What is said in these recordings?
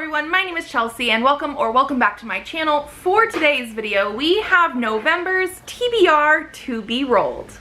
everyone, my name is Chelsea and welcome back to my channel. For today's video, we have Novermber's TBR to be rolled.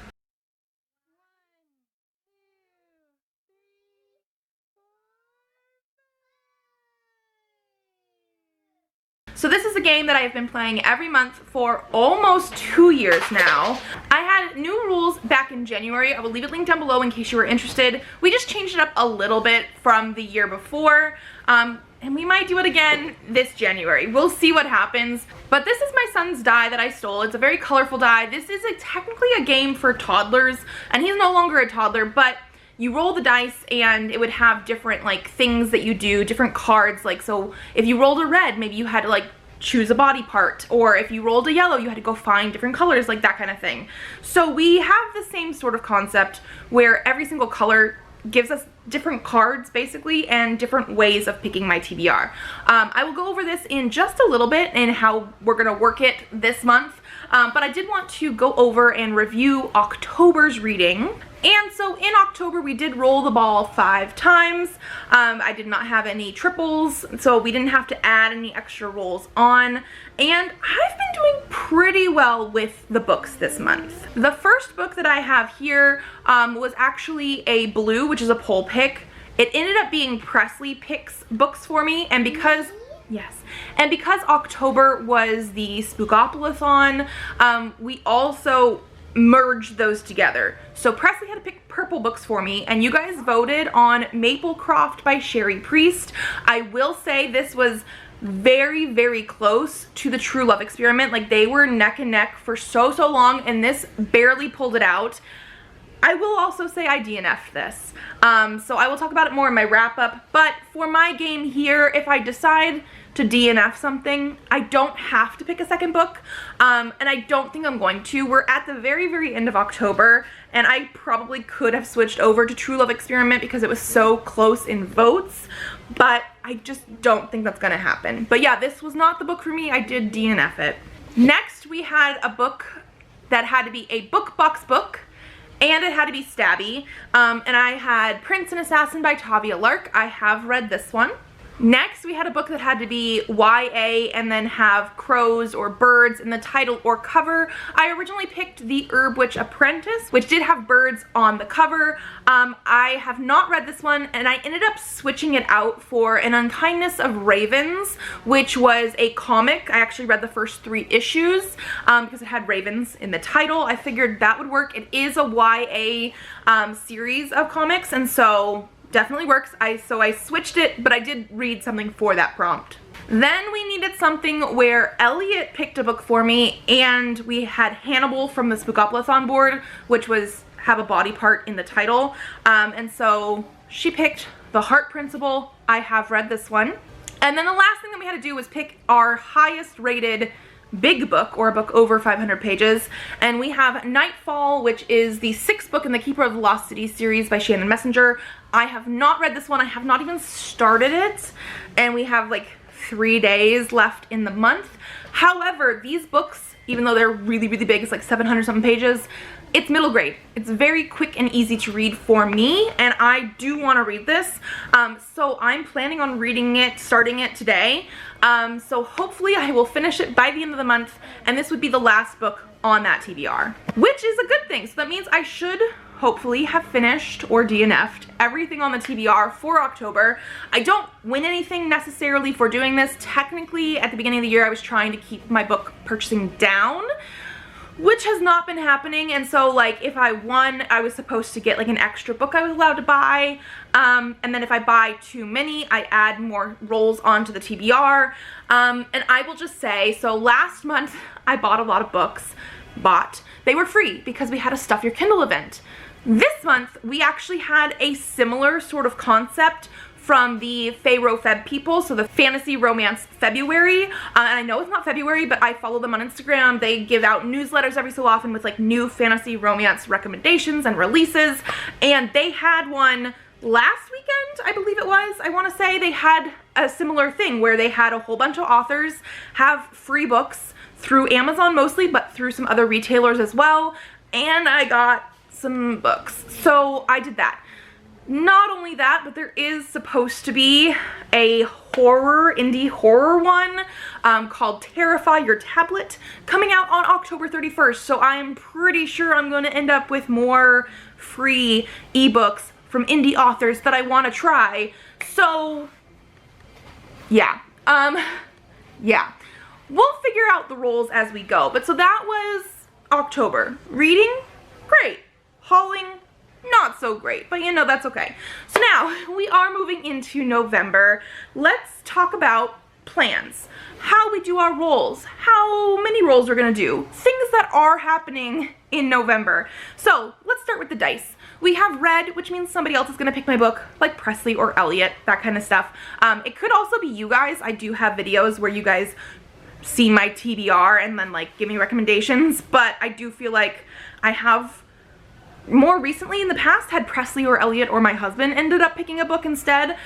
So this is a game that I have been playing every month for almost 2 years now. I had new rules back in January. I will leave it linked down below in case you were interested. We just changed it up a little bit from the year before. And we might do it again this January. We'll see what happens. But this is my son's die that I stole. It's a very colorful die. This is technically a game for toddlers, and he's no longer a toddler, but you roll the dice and it would have different things that you do, different cards. So if you rolled a red, maybe you had to choose a body part, or if you rolled a yellow, you had to go find different colors, that kind of thing. So we have the same sort of concept where every single color gives us different cards basically and different ways of picking my TBR. I will go over this in just a little bit and how we're gonna work it this month, but I did want to go over and review October's reading. And so in October we did roll the ball 5 times. I did not have any triples, so we didn't have to add any extra rolls on, and I've been doing pretty well with the books this month. The first book that I have here was actually a blue, which is a poll pick. It ended up being Presley picks books for me, and because October was the Spookopoly-thon, we also merged those together. So Presley had to pick purple books for me, and you guys voted on Maplecroft by Sherry Priest. I will say this was very, very close to the True Love Experiment. They were neck and neck for so long, and this barely pulled it out. I will also say I DNF'd this. So I will talk about it more in my wrap up, but for my game here, if I decide to DNF something, I don't have to pick a second book, and I don't think I'm going to. We're at the very, very end of October, and I probably could have switched over to True Love Experiment because it was so close in votes, but I just don't think that's gonna happen. But yeah, this was not the book for me. I did DNF it. Next, we had a book that had to be a book box book, and it had to be stabby, and I had Prince and Assassin by Tavia Lark. I have read this one. Next, we had a book that had to be YA and then have crows or birds in the title or cover. I originally picked The Herb Witch Apprentice, which did have birds on the cover. I have not read this one, and I ended up switching it out for An Unkindness of Ravens, which was a comic. I actually read the first 3 issues because it had ravens in the title. I figured that would work. It is a YA series of comics, and so definitely works. So I switched it, but I did read something for that prompt. Then we needed something where Elliot picked a book for me, and we had Hannibal from the Spookopoly-thon board, which was have a body part in the title. And so she picked The Heart Principle. I have read this one. And then the last thing that we had to do was pick our highest rated big book, or a book over 500 pages, and we have Nightfall, which is the 6th book in the Keeper of the Lost City series by Shannon Messenger. I have not read this one. I have not even started it, and we have 3 days left in the month. However, these books, even though they're really, really big, it's 700 something pages, it's middle grade. It's very quick and easy to read for me, and I do want to read this. So I'm planning on reading it, starting it today. So hopefully I will finish it by the end of the month, and this would be the last book on that TBR, which is a good thing. So that means I should hopefully have finished or DNF'd everything on the TBR for October. I don't win anything necessarily for doing this. Technically, at the beginning of the year, I was trying to keep my book purchasing down, which has not been happening, and so if I won, I was supposed to get an extra book I was allowed to buy, and then if I buy too many, I add more rolls onto the TBR, and I will just say, so last month I bought a lot of books. They were free because we had a Stuff Your Kindle event. This month we actually had a similar sort of concept from the Pharaoh Feb people, so the Fantasy Romance February, and I know it's not February, but I follow them on Instagram. They give out newsletters every so often with new fantasy romance recommendations and releases, and they had one last weekend, I believe it was. I want to say they had a similar thing where they had a whole bunch of authors have free books through Amazon mostly, but through some other retailers as well, and I got some books, so I did that. Not only that, but there is supposed to be a indie horror one called Terrify Your Tablet, coming out on October 31st. So I am pretty sure I'm going to end up with more free ebooks from indie authors that I want to try. So yeah, yeah, we'll figure out the roles as we go. But so that was October. Reading, great. Hauling, not so great, but you know, that's okay. So now we are moving into November. Let's talk about plans, how we do our rolls, how many rolls we're gonna do, things that are happening in November. So let's start with the dice. We have red, which means somebody else is gonna pick my book, like Presley or Elliot, that kind of stuff. It could also be you guys. I do have videos where you guys see my TBR and then like give me recommendations, but I do feel like I have more recently in the past had Presley or Elliot or my husband ended up picking a book instead.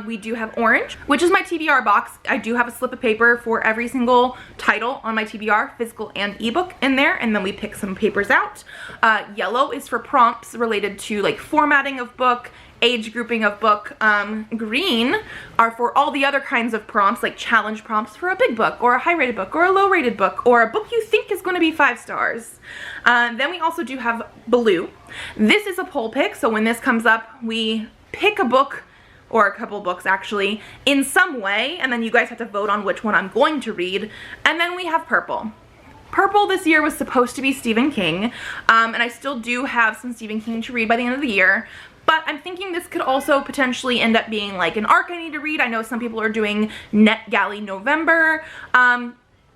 We do have orange, which is my TBR box. I do have a slip of paper for every single title on my TBR, physical and ebook in there, and then we pick some papers out. Yellow is for prompts related to like formatting of book, age grouping of book. Green are for all the other kinds of prompts, like challenge prompts for a big book or a high rated book or a low rated book or a book you think is going to be 5 stars. Then we also do have blue. This is a poll pick, so when this comes up we pick a book or a couple books actually in some way, and then you guys have to vote on which one I'm going to read. And then we have purple. Purple this year was supposed to be Stephen King, and I still do have some Stephen King to read by the end of the year. But I'm thinking this could also potentially end up being like an arc I need to read. I know some people are doing NetGalley November.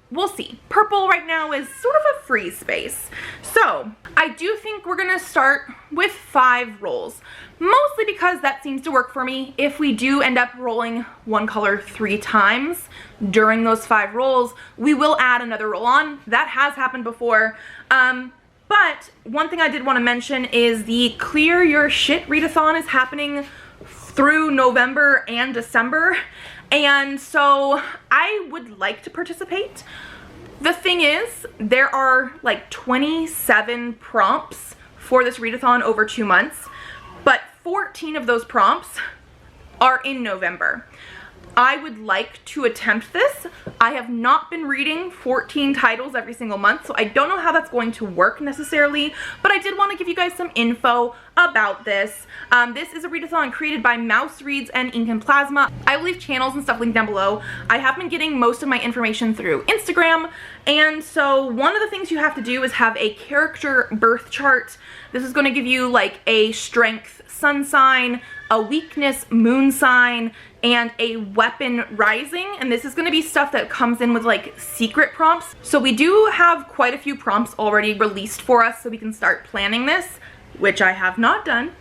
We'll see. Purple right now is sort of a free space. So I do think we're gonna start with 5 rolls, mostly because that seems to work for me. If we do end up rolling one color 3 times during those 5 rolls, we will add another roll on. That has happened before. But one thing I did want to mention is the Clear Your Shit Readathon is happening through November and December, and so I would like to participate. The thing is, there are like 27 prompts for this readathon over 2 months, but 14 of those prompts are in November. I would like to attempt this. I have not been reading 14 titles every single month, so I don't know how that's going to work necessarily, but I did want to give you guys some info about this. This is a readathon created by Mouse Reads and Ink and Plasma. I will leave channels and stuff linked down below. I have been getting most of my information through Instagram, and so one of the things you have to do is have a character birth chart. This is going to give you like a strength sun sign, a weakness moon sign, and a weapon rising, and this is going to be stuff that comes in with like secret prompts. So we do have quite a few prompts already released for us so we can start planning this, which I have not done.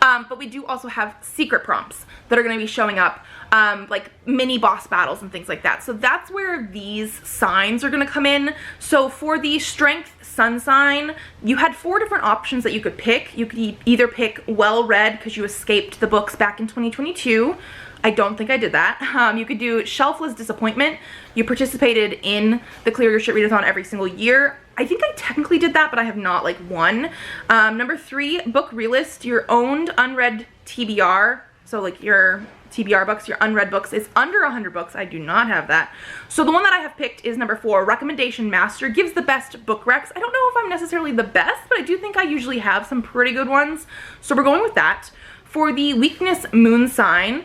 But we do also have secret prompts that are going to be showing up, like mini boss battles and things like that. So that's where these signs are going to come in. So for the strength sun sign, you had 4 different options that you could pick. You could either pick well read because you escaped the books back in 2022. I don't think I did that. You could do shelfless disappointment. You participated in the Clear Your Shit Readathon every single year. I think I technically did that, but I have not like won. Number 3, book realist. Your owned unread TBR. So like your TBR books, your unread books is under 100 books. I do not have that. So the one that I have picked is number 4, recommendation master. Gives the best book recs. I don't know if I'm necessarily the best, but I do think I usually have some pretty good ones. So we're going with that. For the weakness moon sign,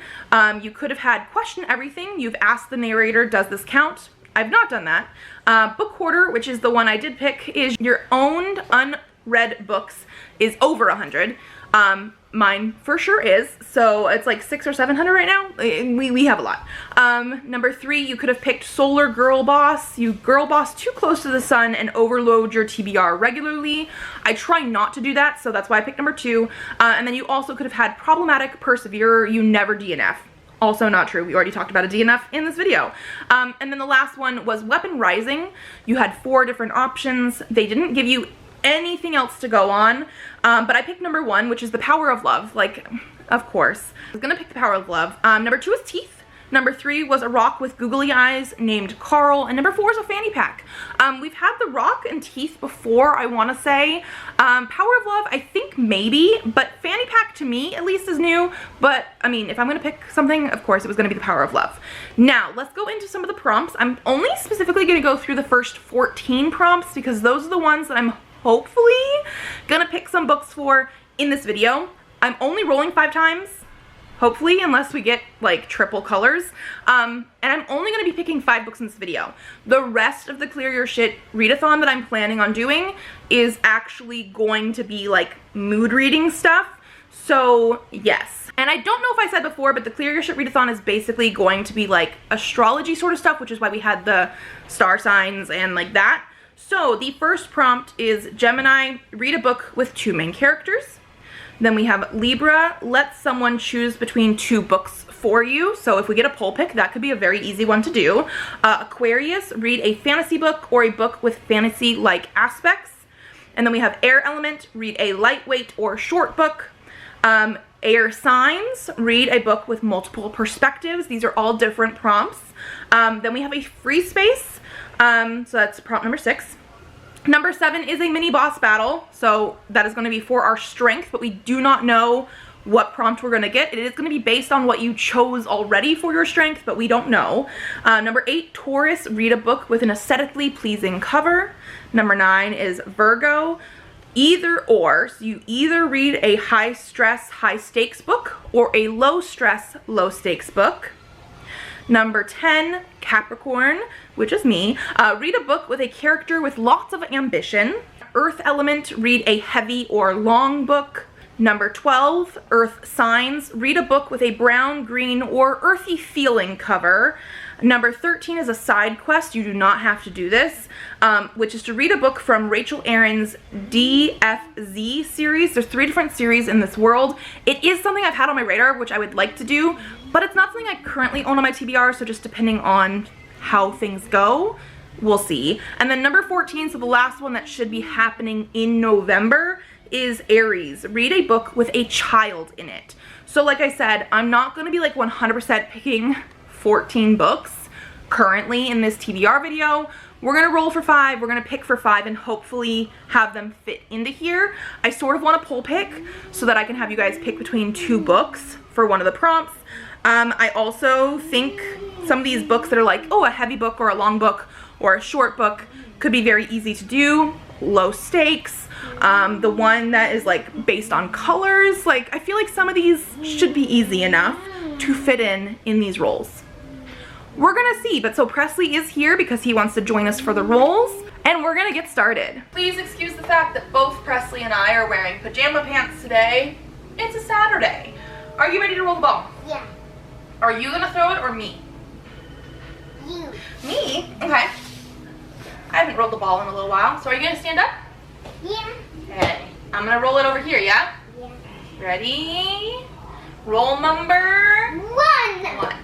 you could have had question everything. You've asked the narrator, does this count? I've not done that. Book hoarder, which is the one I did pick, is your owned unread books is over 100. Mine for sure is, so it's like 600 or 700 right now. We have a lot. Number 3, you could have picked solar girl boss. You girl boss too close to the sun and overload your TBR regularly. I try not to do that, so that's why I picked number 2. And then you also could have had problematic perseverer. You never DNF. Also not true. We already talked about a DNF in this video. And then the last one was weapon rising. You had 4 different options. They didn't give you anything else to go on, but I picked number 1, which is the power of love. Like, of course I was gonna pick the power of love. Number 2 is teeth. Number 3 was a rock with googly eyes named Carl. And number 4 is a fanny pack. We've had the rock and teeth before, I want to say. Power of Love, I think maybe, but fanny pack to me at least is new. But I mean, if I'm going to pick something, of course it was going to be the Power of Love. Now, let's go into some of the prompts. I'm only specifically going to go through the first 14 prompts because those are the ones that I'm hopefully going to pick some books for in this video. I'm only rolling 5 times. Hopefully, unless we get like triple colors. And I'm only going to be picking 5 books in this video. The rest of the Clear Your Shit readathon that I'm planning on doing is actually going to be like mood reading stuff. So yes. And I don't know if I said before, but the Clear Your Shit readathon is basically going to be like astrology sort of stuff, which is why we had the star signs and like that. So the first prompt is Gemini, read a book with 2 main characters. Then we have Libra, let someone choose between 2 books for you. So if we get a poll pick, that could be a very easy one to do. Aquarius, read a fantasy book or a book with fantasy-like aspects. And then we have Air Element, read a lightweight or short book. Air Signs, read a book with multiple perspectives. These are all different prompts. Then we have a free space. So that's prompt number 6. Number 7 is a mini boss battle, so that is going to be for our strength, but we do not know what prompt we're going to get. It is going to be based on what you chose already for your strength, but we don't know. Number 8, Taurus, read a book with an aesthetically pleasing cover. Number 9 is Virgo, either or, so you either read a high stress, high stakes book or a low stress, low stakes book. Number 10, Capricorn, which is me, read a book with a character with lots of ambition. Earth Element, read a heavy or long book. Number 12, Earth Signs, read a book with a brown, green, or earthy feeling cover. Number 13 is a side quest, you do not have to do this, which is to read a book from Rachel Aaron's DFZ series. There's 3 different series in this world. It is something I've had on my radar, which I would like to do, but it's not something I currently own on my TBR, so just depending on how things go, we'll see. And then number 14, so the last one that should be happening in November, is Aries. Read a book with a child in it. So like I said, I'm not going to be like 100% picking 14 books currently in this TBR video. We're gonna roll for 5, we're gonna pick for 5 and hopefully have them fit into here. I sort of want a poll pick so that I can have you guys pick between 2 books for one of the prompts. I also think some of these books that are like, oh, a heavy book or a long book or a short book could be very easy to do, low stakes. The one that is like based on colors, like I feel like some of these should be easy enough to fit in these rolls. We're gonna see, but so Presley is here because he wants to join us for the rolls, and we're gonna get started. Please excuse the fact that both Presley and I are wearing pajama pants today. It's a Saturday. Are you ready to roll the ball? Yeah. Are you gonna throw it or me? You. Me? Okay. I haven't rolled the ball in a little while, so are you gonna stand up? Yeah. Okay. I'm gonna roll it over here, yeah? Yeah. Ready? Roll number 1.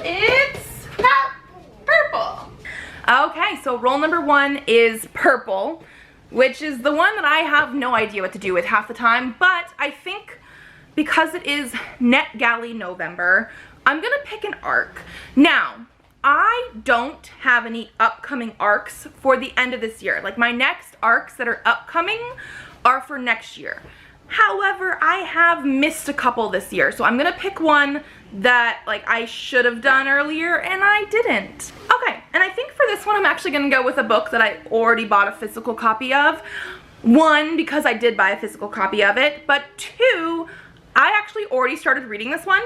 It's purple. Okay, so roll number 1 is purple, which is the one that I have no idea what to do with half the time, but I think because it is NetGalley November, I'm gonna pick an arc. Now, I don't have any upcoming arcs for the end of this year. Like my next arcs that are upcoming are for next year. However, I have missed a couple this year, so I'm gonna pick one that like I should have done earlier and I didn't. Okay, and I think for this one I'm actually gonna go with a book that I already bought a physical copy of. 1, because I did buy a physical copy of it, but 2, I actually already started reading this one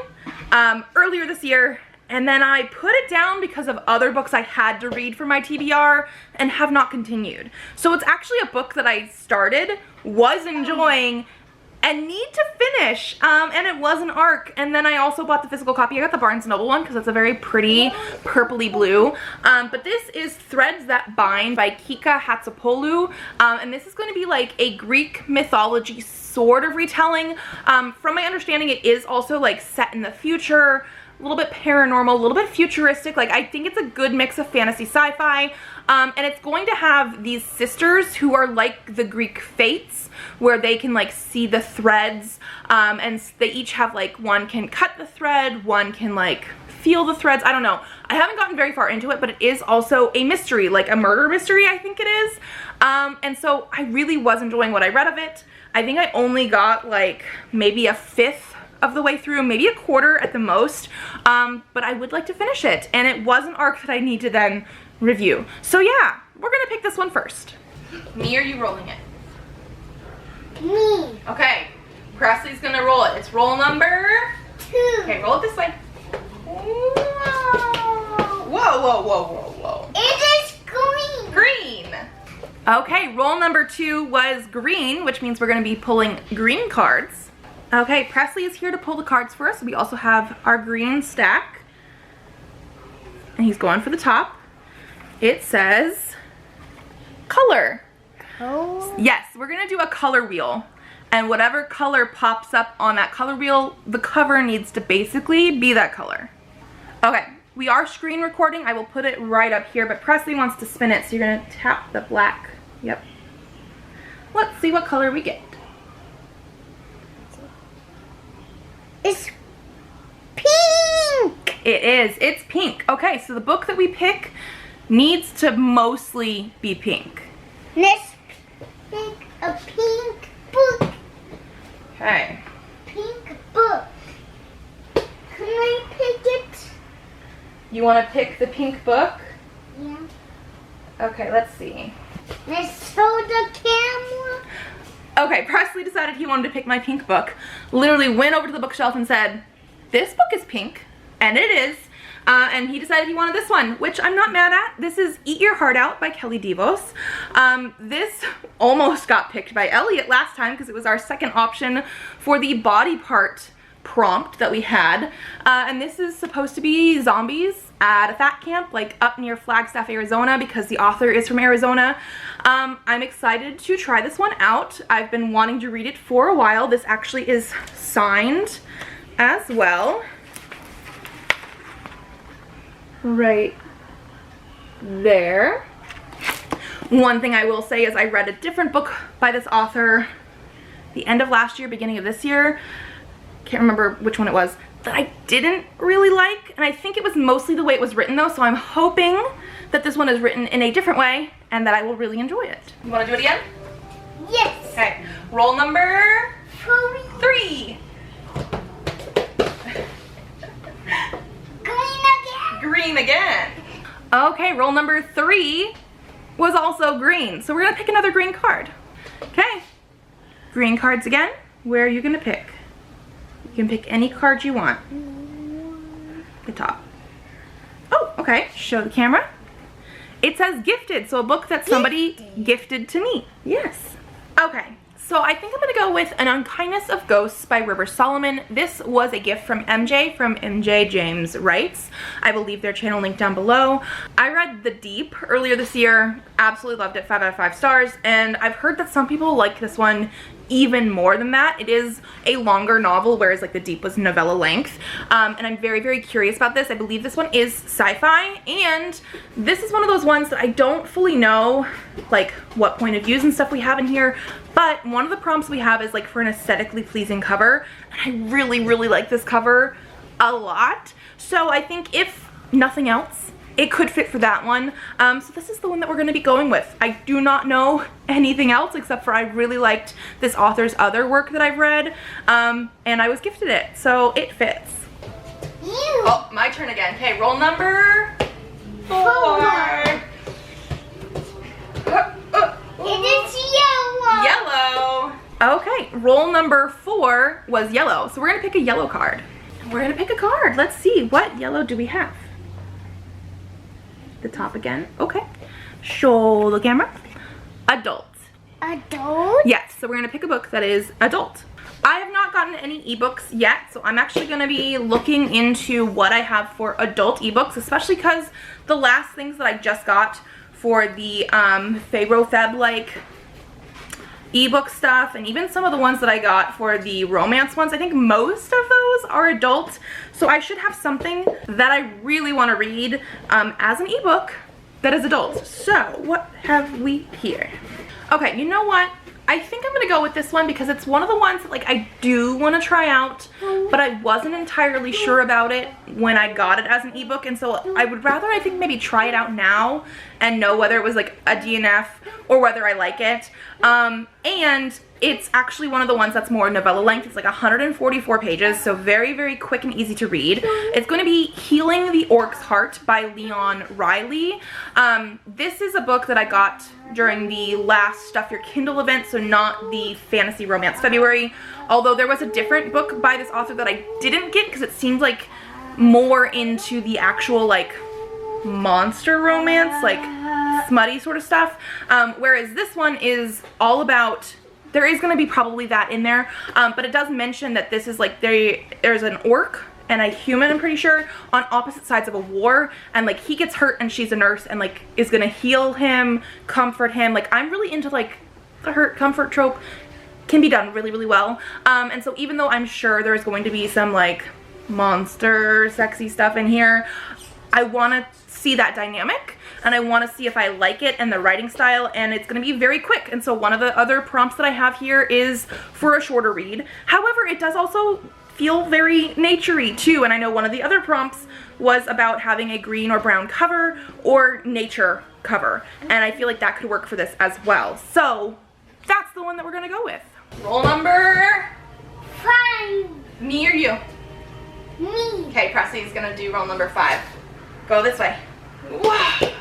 earlier this year, and then I put it down because of other books I had to read for my TBR and have not continued. So it's actually a book that I started, was enjoying, and need to finish, and it was an arc. And then I also bought the physical copy. I got the Barnes & Noble one because it's a very pretty purpley blue. But this is Threads That Bind by Kika Hatzopoulou, and this is going to be like a Greek mythology sort of retelling. From my understanding, it is also like set in the future. a little bit paranormal, a little bit futuristic. Like, I think it's a good mix of fantasy sci-fi. And it's going to have these sisters who are like the Greek fates, where they can like see the threads, and they each have like, one can cut the thread, one can like feel the threads. I don't know. I haven't gotten very far into it, but it is also a mystery, like a murder mystery, I think it is. And so I really was enjoying what I read of it. I think I only got like maybe a fifth of the way through, maybe a quarter at the most, but I would like to finish it, and it was an arc that I need to then review. So yeah, we're gonna pick this one first. Me or you rolling it? Me. Okay, Presley's gonna roll it. It's roll number 2. Okay, roll it this way. Whoa, whoa, whoa, whoa, whoa. It is green. Green. Okay, roll number 2 was green, which means we're gonna be pulling green cards. Okay, Presley is here to pull the cards for us. We also have our green stack, and he's going for the top. It says color. Oh. Yes, we're gonna do a color wheel, and whatever color pops up on that color wheel, the cover needs to basically be that color. Okay, we are screen recording. I will put it right up here, but Presley wants to spin it, so you're gonna tap the black. Yep. Let's see what color we get. It's pink. It is. It's pink. Okay, so the book that we pick needs to mostly be pink. Let's pick a pink book. Okay. Pink book. Can I pick it? You want to pick the pink book? Yeah. Okay, let's see. Let's show the camera. Okay, Presley decided he wanted to pick my pink book. Literally went over to the bookshelf and said, this book is pink. And it is. And he decided he wanted this one, which I'm not mad at. This is Eat Your Heart Out by Kelly DeVos. This almost got picked by Elliot last time because it was our second option for the body part prompt that we had. And this is supposed to be zombies at a fat camp, like up near Flagstaff, Arizona, because the author is from Arizona. I'm excited to try this one out. I've been wanting to read it for a while. This actually is signed as well. Right there. One thing I will say is I read a different book by this author the end of last year, beginning of this year. Can't remember which one it was, that I didn't really like, and I think it was mostly the way it was written though, so I'm hoping that this one is written in a different way and that I will really enjoy it. You want to do it again? Yes. Okay, roll number 3. Green again. Okay, roll number 3 was also green. So we're gonna pick another green card. Okay, green cards again. Where are you gonna pick? You can pick any card you want. The top. Oh, okay, show the camera. It says gifted, so a book that somebody gifted to me. Yes. Okay. So I think I'm gonna go with An Unkindness of Ghosts by River Solomon. This was a gift from MJ James Writes. I believe their channel linked down below. I read The Deep earlier this year, absolutely loved it, 5 out of 5 stars, and I've heard that some people like this one even more than that. It is a longer novel, whereas like The Deep was novella length, and I'm very, very curious about this. I believe this one is sci-fi, and this is one of those ones that I don't fully know like what point of views and stuff we have in here, but one of the prompts we have is like for an aesthetically pleasing cover, and I really, really like this cover a lot. So I think if nothing else, it could fit for that one. So this is the one that we're going to be going with. I do not know anything else except for I really liked this author's other work that I've read, and I was gifted it, so it fits. Oh, my turn again. Okay, roll number 4. It is yellow. Yellow. Okay, roll number 4 was yellow, so we're going to pick a yellow card. We're going to pick a card. Let's see, what yellow do we have? The top again. Okay. Show the camera. Adult. Adult? Yes, so we're gonna pick a book that is adult. I have not gotten any ebooks yet, so I'm actually gonna be looking into what I have for adult ebooks, especially because the last things that I just got for the Feb like ebook stuff, and even some of the ones that I got for the romance ones, I think most of those are adult. So I should have something that I really want to read as an ebook that is adult. So what have we here? Okay, you know what? I think I'm gonna go with this one because it's one of the ones that like I do want to try out, but I wasn't entirely sure about it when I got it as an ebook, and so I would rather, I think, maybe try it out now and know whether it was like a DNF or whether I like it. And it's actually one of the ones that's more novella length. It's like 144 pages, so very, very quick and easy to read. It's going to be Healing the Orc's Heart by Leon Riley. This is a book that I got during the last Stuff Your Kindle event, so not the Fantasy Romance February, although there was a different book by this author that I didn't get because it seemed like more into the actual like monster romance, like smutty sort of stuff, whereas this one is all about, there is going to be probably that in there, but it does mention that this is like there's an orc and a human, I'm pretty sure, on opposite sides of a war, and like he gets hurt and she's a nurse and like is gonna heal him, comfort him. Like I'm really into like the hurt comfort trope, can be done really, really well. And so even though I'm sure there's going to be some like monster sexy stuff in here, I want to see that dynamic and I want to see if I like it and the writing style, and it's going to be very quick. And so one of the other prompts that I have here is for a shorter read. However, it does also feel very naturey too, and I know one of the other prompts was about having a green or brown cover or nature cover, and I feel like that could work for this as well. So that's the one that we're gonna go with. Roll number 5. Me or you? Me. Okay, Presley's gonna do roll number 5. Go this way. Whoa.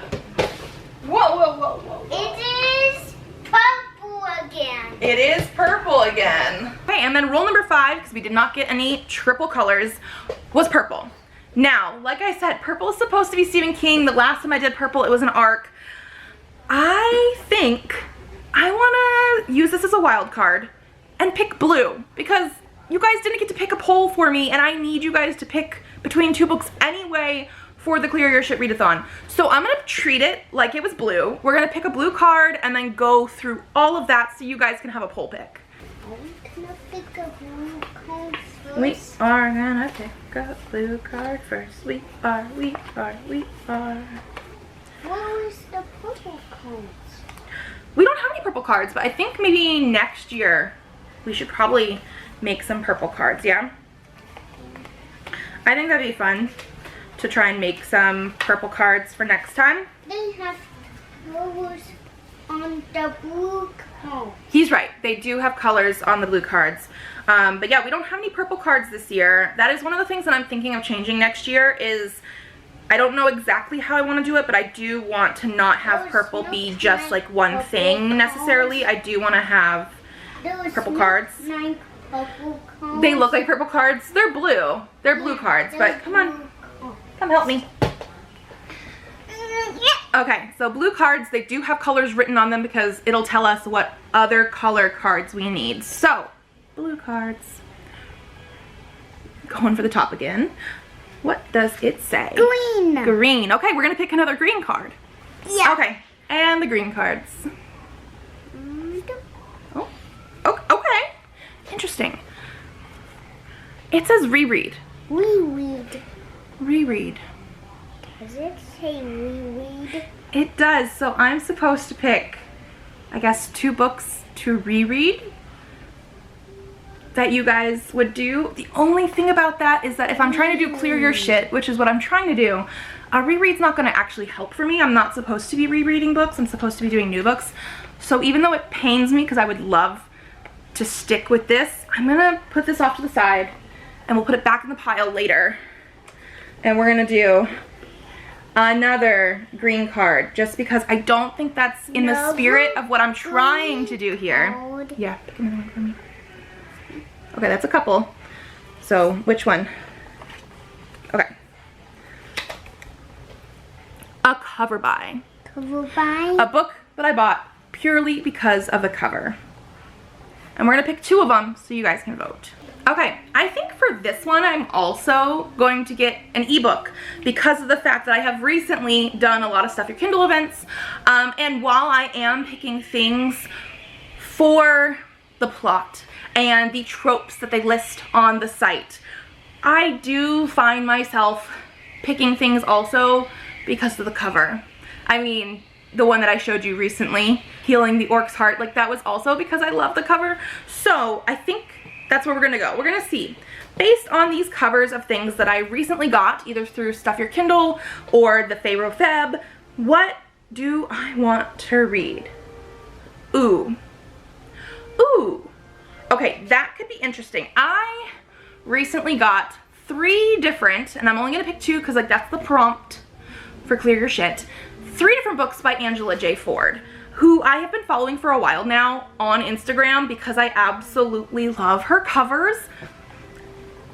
Whoa, whoa, whoa, whoa. It is purple again. It is purple again. Okay, and then roll number 5, because we did not get any triple colors, was purple. Now, like I said, purple is supposed to be Stephen King. The last time I did purple, it was an arc. I think I want to use this as a wild card and pick blue, because you guys didn't get to pick a poll for me, and I need you guys to pick between 2 books anyway for the Clear Your Shit Readathon. So I'm gonna treat it like it was blue. We're gonna pick a blue card and then go through all of that so you guys can have a poll pick. I'm gonna pick a blue card first. We are gonna pick a blue card first. We are. Where is the purple cards? We don't have any purple cards, but I think maybe next year we should probably make some purple cards, yeah? I think that'd be fun to try and make some purple cards for next time. They have colors on the blue card. He's right, they do have colors on the blue cards. But yeah, we don't have any purple cards this year. That is one of the things that I'm thinking of changing next year. Is I don't know exactly how I want to do it, but I do want to not have purple be just like one thing necessarily. I do want to have purple cards. They look like purple cards. They're blue. They're blue cards, but come on. Come help me. Okay, so blue cards, they do have colors written on them because it'll tell us what other color cards we need. So, blue cards. Going for the top again. What does it say? Green. Green. Okay, we're gonna pick another green card. Yeah. Okay, and the green cards. Oh, okay. Interesting. It says reread. Reread. Reread. Does it say reread? It does. So I'm supposed to pick, I guess, 2 books to reread that you guys would do. The only thing about that is that if I'm trying to do Clear Your Shit, which is what I'm trying to do, a reread's not going to actually help for me. I'm not supposed to be rereading books. I'm supposed to be doing new books. So even though it pains me because I would love to stick with this, I'm going to put this off to the side and we'll put it back in the pile later. And we're going to do another green card just because I don't think that's in the spirit of what I'm trying to do here. Yeah, pick another one for me. Okay, that's a couple. So, which one? Okay. A cover by. Cover by? A book that I bought purely because of the cover. And we're gonna pick 2 of them so you guys can vote. Okay, I think for this one I'm also going to get an ebook because of the fact that I have recently done a lot of Stuff Your Kindle events. And while I am picking things for the plot and the tropes that they list on the site. I do find myself picking things also because of the cover. I mean, the one that I showed you recently, Healing the Orc's Heart, like that was also because I love the cover. So I think that's where we're gonna go. We're gonna see, based on these covers of things that I recently got, either through Stuff Your Kindle or the Pharaoh Feb, what do I want to read? Ooh. Ooh. Okay, that could be interesting. I recently got 3 different, and I'm only gonna pick 2 because like that's the prompt for Clear Your Shit. 3 different books by Angela J. Ford, who I have been following for a while now on Instagram because I absolutely love her covers,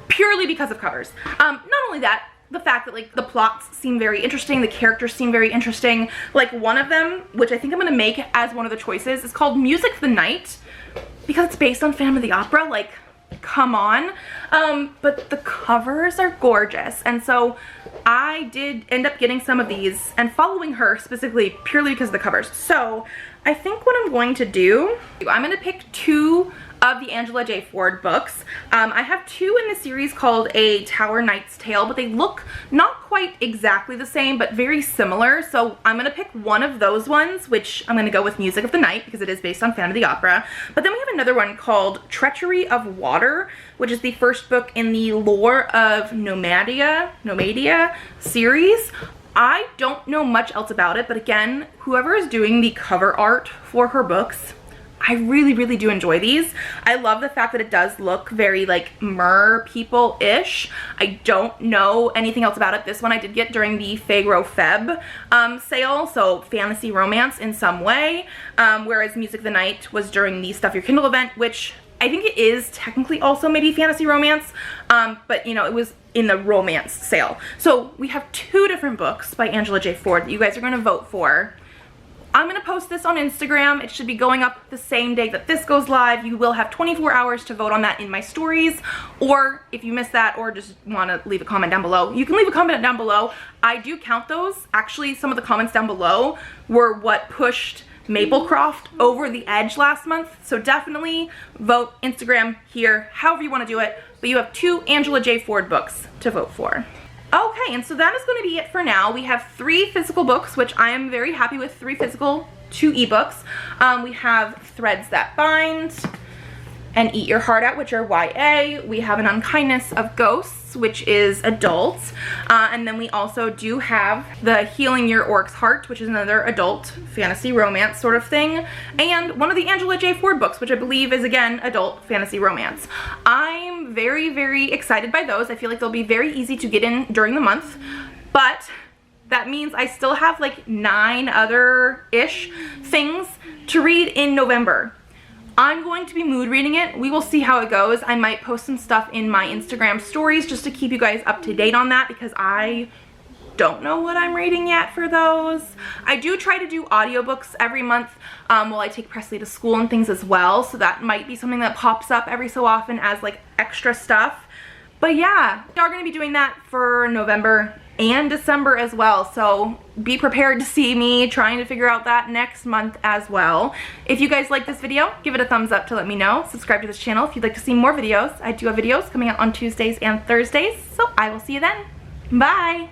purely because of covers. Not only that, the fact that like the plots seem very interesting, the characters seem very interesting. Like one of them, which I think I'm gonna make as one of the choices, is called Music of the Night because it's based on Phantom of the Opera. Like, come on. But the covers are gorgeous, and so I did end up getting some of these and following her specifically purely because of the covers. So I think what I'm going to do, I'm going to pick 2 of the Angela J. Ford books. I have 2 in the series called A Tower Knight's Tale, but they look not quite exactly the same, but very similar. So I'm gonna pick one of those ones, which I'm gonna go with Music of the Night because it is based on Phantom of the Opera. But then we have another one called Treachery of Water, which is the first book in the Lore of Nomadia series. I don't know much else about it, but again, whoever is doing the cover art for her books, I really, really do enjoy these. I love the fact that it does look very like mer people-ish. I don't know anything else about it. This one I did get during the Pharaoh Feb sale, so fantasy romance in some way, whereas Music of the Night was during the Stuff Your Kindle event, which I think it is technically also maybe fantasy romance, but you know, it was in the romance sale. So we have 2 different books by Angela J. Ford that you guys are gonna vote for. I'm gonna post this on Instagram. It should be going up the same day that this goes live. You will have 24 hours to vote on that in my stories, or if you missed that or just wanna leave a comment down below, you can leave a comment down below. I do count those. Actually, some of the comments down below were what pushed Maplecroft over the edge last month, so definitely vote Instagram here, however you wanna do it, but you have 2 Angela J. Ford books to vote for. Okay, and so that is going to be it for now. We have 3 physical books, which I am very happy with. 3 physical, 2 ebooks. We have Threads That Bind and Eat Your Heart Out, which are YA. We have An Unkindness of Ghosts, which is adult. And then we also do have the Healing Your Orc's Heart, which is another adult fantasy romance sort of thing. And one of the Angela J. Ford books, which I believe is, again, adult fantasy romance. I'm very, very excited by those. I feel like they'll be very easy to get in during the month. But that means I still have like 9 other-ish things to read in November. I'm going to be mood reading it. We will see how it goes. I might post some stuff in my Instagram stories just to keep you guys up to date on that because I don't know what I'm reading yet for those. I do try to do audiobooks every month while I take Presley to school and things as well, so that might be something that pops up every so often as like extra stuff. But yeah, we are going to be doing that for November and December as well, so be prepared to see me trying to figure out that next month as well. If you guys like this video, give it a thumbs up to let me know. Subscribe to this channel if you'd like to see more videos. I do have videos coming out on Tuesdays and Thursdays, so I will see you then. Bye!